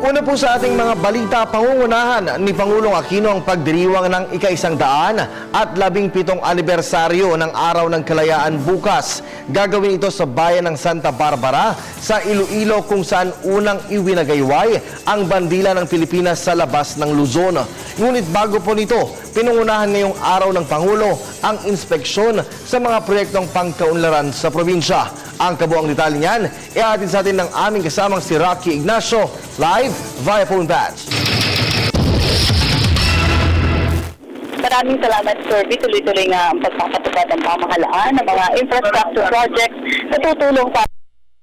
Una po sa ating mga balita, pangungunahan ni Pangulong Aquino ang pagdiriwang ng ika-100 at 17th anibersaryo ng Araw ng Kalayaan bukas. Gagawin ito sa bayan ng Santa Barbara sa Iloilo kung saan unang iwinagayway ang bandila ng Pilipinas sa labas ng Luzon. Ngunit bago po nito, pinungunahan ngayong araw ng Pangulo ang inspeksyon sa mga proyektong pangkaunlaran sa probinsya. Ang kabuang detalye niyan, ihatid sa atin ng aming kasamang si Rocky Ignacio, live via phone batch. Maraming salamat, Kirby. Tuloy-tuloy nga ang pagpapatupad ng pamahalaan ng mga infrastructure projects na tutulong para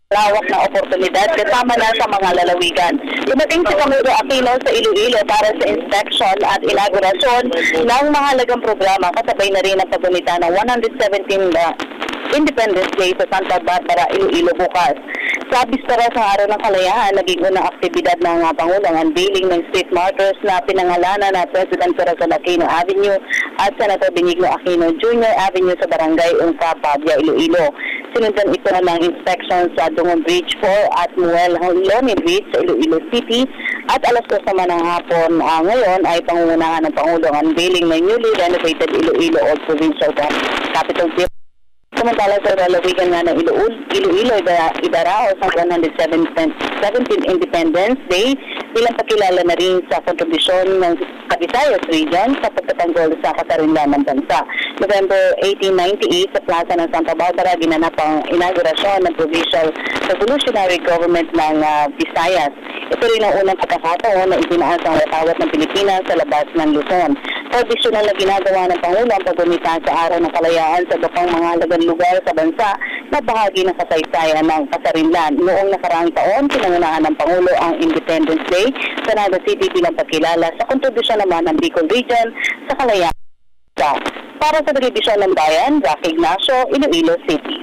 lawak na oportunidad kasama na sa mga lalawigan. Dumating si Pangulong Aquino sa Iloilo para sa inspection at inaugurasyon ng mahalagang programa kasabay na rin ang paggunita ng 117th Independence Day sa Santa Barbara, Iloilo bukas. Sa bispera sa Araw ng Kalayaan, naging unang aktibidad ng Pangulo ang unveiling ng street markers na pinangalanan na President Corazon Aquino Avenue at Senator Benigno Aquino Jr. Avenue sa Barangay Ungca, Pabia, Iloilo. Sinundan ito ng inspection sa Dungon Bridge 4 at Muel Loni Bridge sa Iloilo City at alas 2 naman ng hapon ngayon ay pangungunahan ng Pangulo ang unveiling ng newly renovated Iloilo Old Provincial Capital District. Samantala sa lalawigan nga ng Iloilo, idarao sa 117th Independence Day bilang pakilala na rin sa kontribusyon ng Visayas Region sa pagtatanggol sa kasarinlan ng bansa. November 1898 sa Plaza ng Santa Barbara, ginanap ang inaugurasyon ng Provincial Revolutionary Government ng Visayas. Ito rin ang unang pagkakataon na itinaas ang watawat ng Pilipinas sa labas ng Luzon. Tradisyonal na ginagawa ng Pangulo ang paggunita sa Araw ng Kalayaan sa iba pang mga halagang lugar sa bansa na bahagi ng kasaysayan ng kasarinlan. Noong nakaraang taon, pinangunahan ng Pangulo ang Independence Day sa Naga City bilang pagkilala sa kontribusyon naman ng Bicol Region sa kalayaan. Para sa Telebisyon ng Bayan, Rocky Ignacio, Iloilo City.